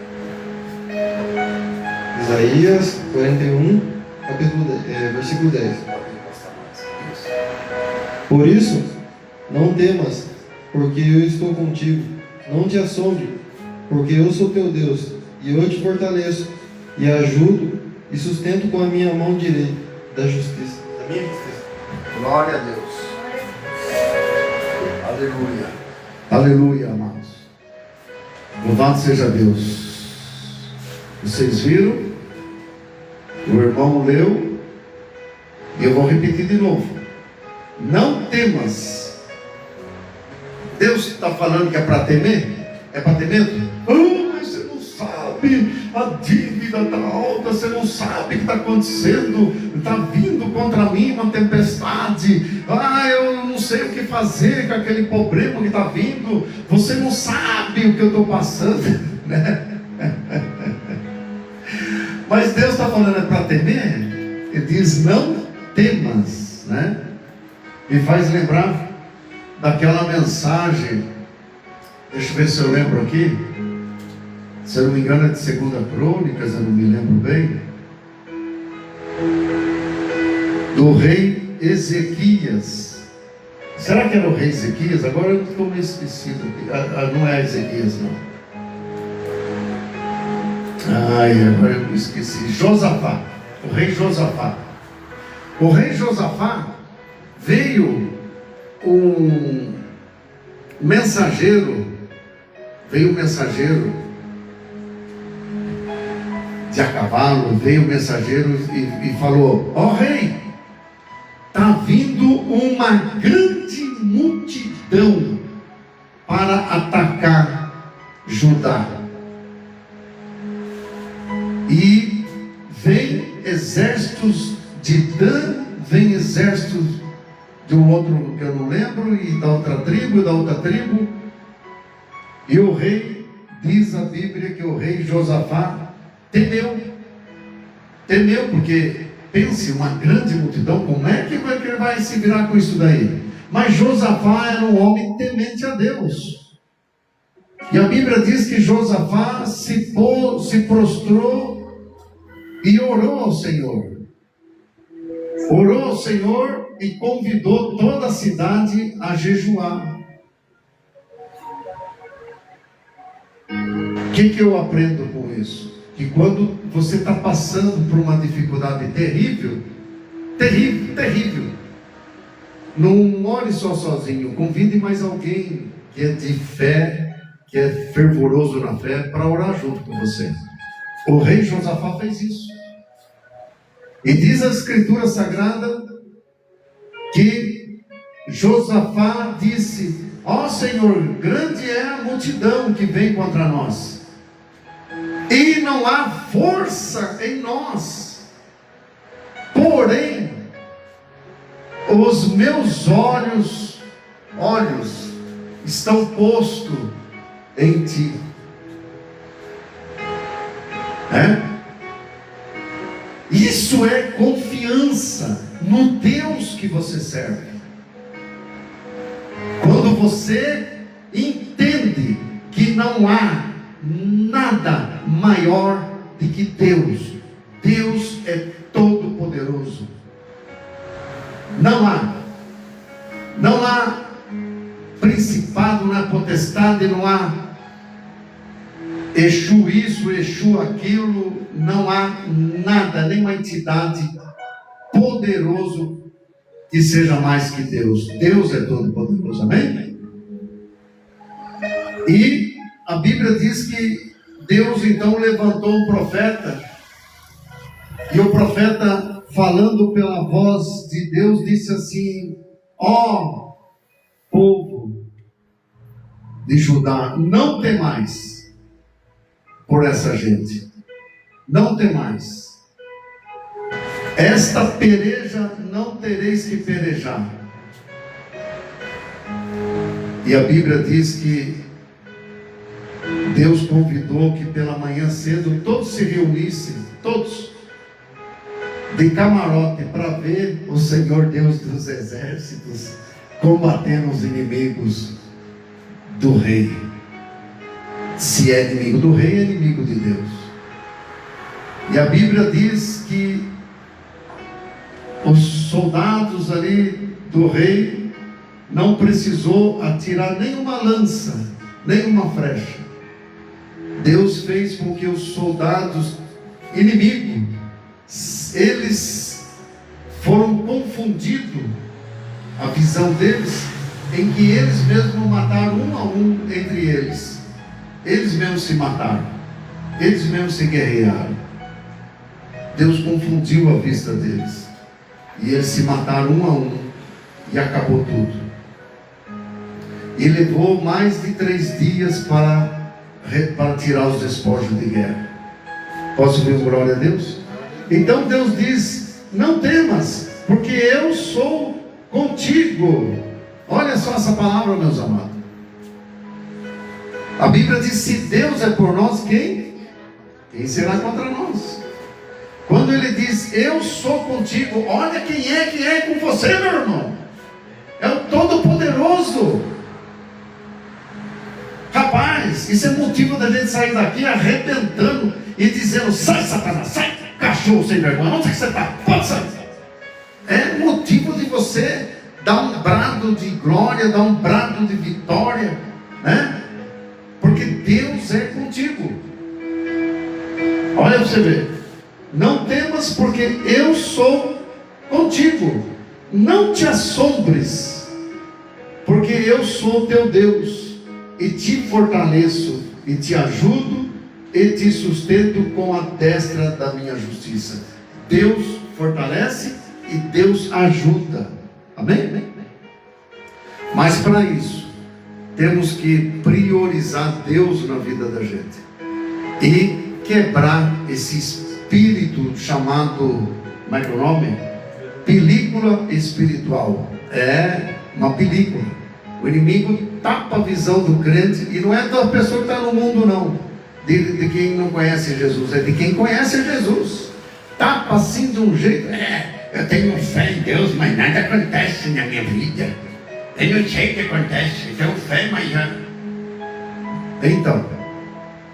Isaías 41, versículo 10. Por isso, não temas, porque eu estou contigo. Não te assombre, porque eu sou teu Deus, e eu te fortaleço, e ajudo, e sustento com a minha mão direita da justiça. Da minha justiça. Glória a Deus. Aleluia. Aleluia, amados. Louvado seja Deus. Vocês viram? O irmão leu, e eu vou repetir de novo. Não temas. Deus está falando que é para temer? É para ter medo? Mas você não sabe, a dívida está alta, você não sabe o que está acontecendo, está vindo contra mim uma tempestade, eu não sei o que fazer com aquele problema que está vindo, você não sabe o que eu estou passando, né? Mas Deus está falando é para temer? Ele diz: não temas, né? Me faz lembrar daquela mensagem, deixa eu ver se eu lembro aqui, se eu não me engano é de 2 Crônicas, eu não me lembro bem, do rei Ezequias. Será que era o rei Ezequias? Agora eu estou meio esquecido aqui. Não é Ezequias, não. Agora eu esqueci. Josafá, o rei Josafá. O rei Josafá, veio um mensageiro de a cavalo, veio o mensageiro e falou: ó rei, está vindo uma grande multidão para atacar Judá. E vem exércitos de Dan, vem exércitos de um outro que eu não lembro, e da outra tribo, e o rei, diz a Bíblia que o rei Josafá temeu, porque pense, uma grande multidão, como é que ele vai se virar com isso daí? Mas Josafá era um homem temente a Deus, e a Bíblia diz que Josafá se prostrou e orou ao Senhor, e convidou toda a cidade a jejuar. O que eu aprendo com isso? Que quando você está passando por uma dificuldade terrível, não ore só sozinho, convide mais alguém que é de fé, que é fervoroso na fé, para orar junto com você. O rei Josafá fez isso. E diz a Escritura Sagrada que Josafá disse: ó Senhor, grande é a multidão que vem contra nós, e não há força em nós, porém os meus olhos estão postos em ti. Isso é confiança no Deus que você serve. Quando você entende que não há nada maior do que Deus. Deus é todo poderoso. Não há principado, não há potestade, não há Exu isso, Exu aquilo, não há nada, nenhuma entidade poderoso que seja mais que Deus. Deus é todo poderoso, amém? E a Bíblia diz que Deus então levantou um profeta, e o profeta, falando pela voz de Deus, disse assim: ó povo de Judá, não temais por essa gente, não temais, esta peleja não tereis que pelejar. E a Bíblia diz que Deus convidou que pela manhã cedo todos se reunissem, todos, de camarote, para ver o Senhor Deus dos exércitos combatendo os inimigos do rei. Se é inimigo do rei, é inimigo de Deus. E a Bíblia diz que os soldados ali do rei não precisou atirar nenhuma lança, nenhuma flecha. Deus fez com que os soldados inimigos, eles foram confundidos, a visão deles, em que eles mesmos mataram um a um entre eles. Eles mesmos se mataram, eles mesmos se guerrearam. Deus confundiu a vista deles, e eles se mataram um a um, e acabou tudo. E levou mais de 3 dias para tirar os despojos de guerra. Posso ouvir um glória a Deus? Então Deus diz: não temas, porque eu sou contigo. Olha só essa palavra, meus amados. A Bíblia diz: se Deus é por nós, quem será contra nós? Quando ele diz eu sou contigo, olha quem é com você, meu irmão. É o Todo-Poderoso. Rapaz, isso é motivo da gente sair daqui arrebentando e dizendo: sai, Satanás, sai, cachorro sem vergonha, onde é que você está? Pode sair. É motivo de você dar um brado de glória, dar um brado de vitória, né? Porque Deus é contigo. Olha para você ver: não temas, porque eu sou contigo. Não te assombres, porque eu sou teu Deus, e te fortaleço, e te ajudo, e te sustento com a destra da minha justiça. Deus fortalece e Deus ajuda. Amém? Mas para isso, temos que priorizar Deus na vida da gente e quebrar esse espírito chamado, como é que é o nome? Película espiritual. É uma película. O inimigo tapa a visão do crente, e não é da pessoa que está no mundo, não, de quem não conhece Jesus, é de quem conhece Jesus. Tapa assim de um jeito: eu tenho fé em Deus, mas nada acontece na minha vida. Eu não sei o que acontece, eu tenho fé, mas já... Então,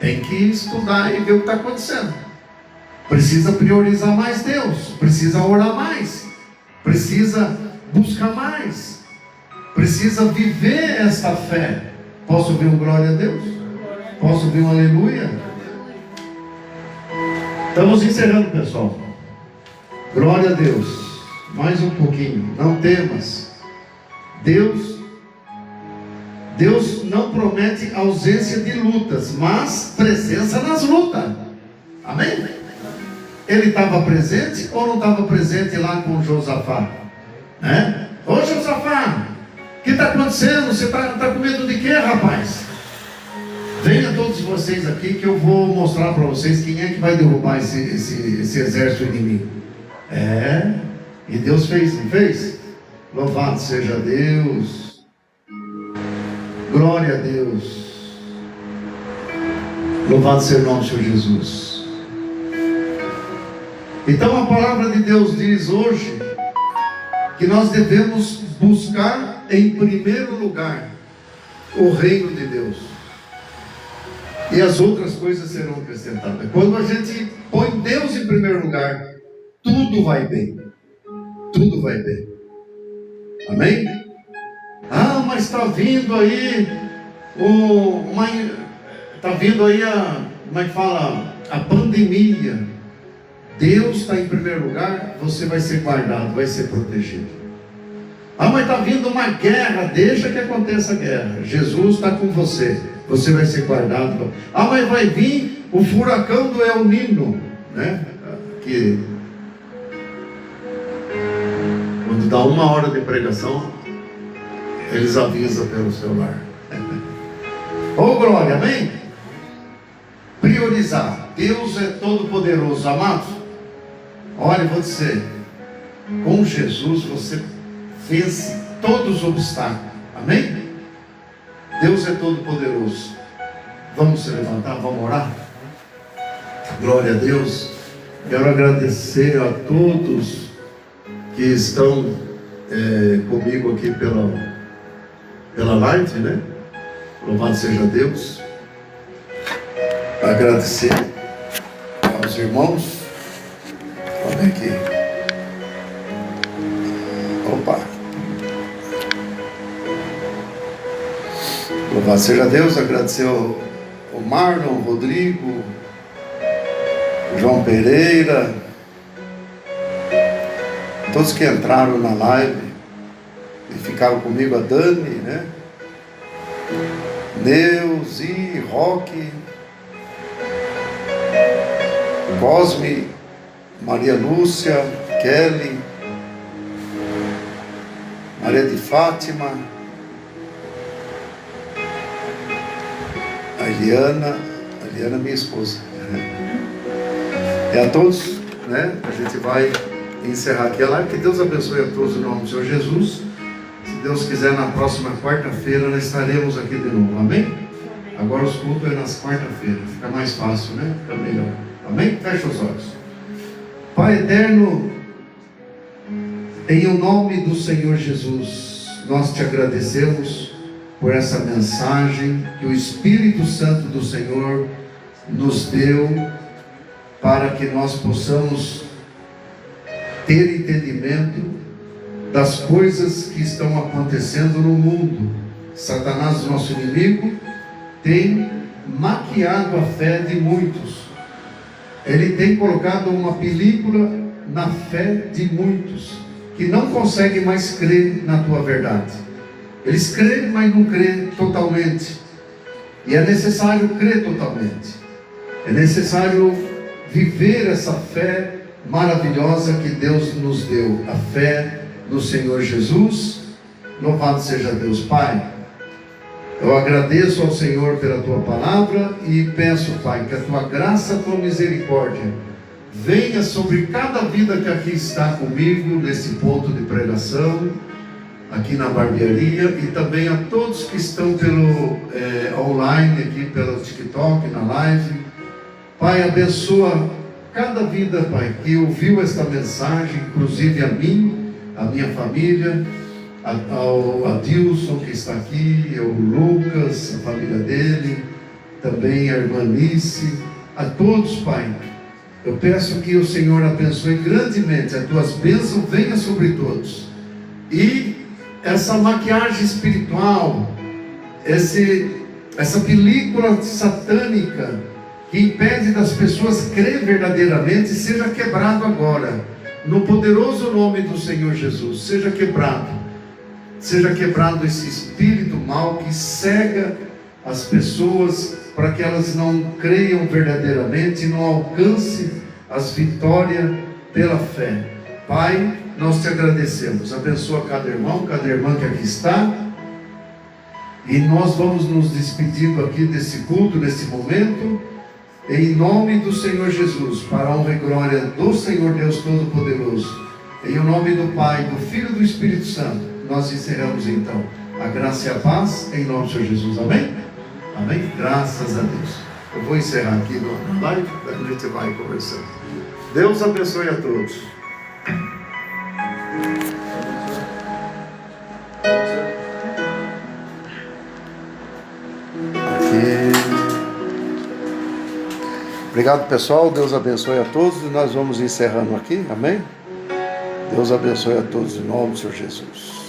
tem que estudar e ver o que está acontecendo. Precisa priorizar mais Deus, precisa orar mais, precisa buscar mais, precisa viver esta fé. Posso ouvir um glória a Deus? Posso ouvir um aleluia? Estamos encerrando, pessoal. Glória a Deus. Mais um pouquinho. Não temas. Deus não promete ausência de lutas, mas presença nas lutas. Amém? Ele estava presente ou não estava presente lá com Josafá? Né? Ô Josafá, o que está acontecendo? Você está com medo de quê, rapaz? Venha todos vocês aqui que eu vou mostrar para vocês quem é que vai derrubar esse exército inimigo. E Deus fez, não fez? Louvado seja Deus. Glória a Deus. Louvado seja o nome do Senhor Jesus. Então a palavra de Deus diz hoje que nós devemos buscar em primeiro lugar o reino de Deus, e as outras coisas serão acrescentadas. Quando a gente põe Deus em primeiro lugar, tudo vai bem. Tudo vai bem. Amém? Ah, mas está vindo aí está vindo aí como é que fala? A pandemia. Deus está em primeiro lugar, você vai ser guardado, vai ser protegido. Ah, mas está vindo uma guerra, deixa que aconteça a guerra. Jesus está com você, você vai ser guardado. Ah, mas vai vir o furacão do El Nino, né? Que quando dá 1 hora de pregação, eles avisam pelo celular. Oh, glória, amém? Priorizar. Deus é todo poderoso, amados. Olha, eu vou dizer, com Jesus você vence todos os obstáculos, amém? Deus é todo poderoso. Vamos se levantar, vamos orar? Glória a Deus. Quero agradecer a todos que estão comigo aqui pela live, né? Louvado seja Deus. Agradecer aos irmãos. Olha aqui. Opa. Louvado seja Deus. Agradecer ao Marlon, ao Rodrigo, João Pereira, todos que entraram na live e ficaram comigo, a Dani, né? Neuzi, Roque, Cosme, Maria Lúcia, Kelly, Maria de Fátima, a Eliana minha esposa. E a todos, né? A gente vai encerrar aqui a live. Que Deus abençoe a todos em nome do Senhor Jesus. Se Deus quiser, na próxima quarta-feira nós estaremos aqui de novo, amém? Agora os cultos é nas quarta-feiras, fica mais fácil, né? Fica melhor, amém? Fecha os olhos. Pai eterno, em o nome do Senhor Jesus, nós te agradecemos por essa mensagem que o Espírito Santo do Senhor nos deu para que nós possamos ter entendimento das coisas que estão acontecendo no mundo. Satanás, nosso inimigo, tem maquiado a fé de muitos. Ele tem colocado uma película na fé de muitos que não conseguem mais crer na tua verdade. Eles creem, mas não creem totalmente. E é necessário crer totalmente. É necessário viver essa fé maravilhosa que Deus nos deu, a fé no Senhor Jesus. Louvado seja Deus. Pai, eu agradeço ao Senhor pela tua palavra e peço, Pai, que a tua graça, a tua misericórdia venha sobre cada vida que aqui está comigo nesse ponto de pregação, aqui na barbearia, e também a todos que estão pelo online aqui pelo TikTok, na live. Pai, abençoa cada vida, Pai, que ouviu esta mensagem, inclusive a mim, a minha família, ao Adilson que está aqui, ao Lucas, a família dele, também a irmã Alice, a todos, Pai. Eu peço que o Senhor abençoe grandemente, as tuas bênçãos venham sobre todos. E essa maquiagem espiritual, essa película satânica que impede das pessoas crer verdadeiramente, seja quebrado agora, no poderoso nome do Senhor Jesus. Seja quebrado esse espírito mal que cega as pessoas para que elas não creiam verdadeiramente e não alcancem as vitórias pela fé. Pai, nós te agradecemos. Abençoa cada irmão, cada irmã que aqui está. E nós vamos nos despedindo aqui desse culto, desse momento, em nome do Senhor Jesus, para a honra e glória do Senhor Deus Todo-Poderoso. Em nome do Pai, do Filho e do Espírito Santo, nós encerramos então a graça e a paz, em nome do Senhor Jesus. Amém? Amém? Graças a Deus. Eu vou encerrar aqui na live, a gente vai conversando. Deus abençoe a todos. Obrigado, pessoal. Deus abençoe a todos. E nós vamos encerrando aqui. Amém? Deus abençoe a todos em nome do Senhor Jesus.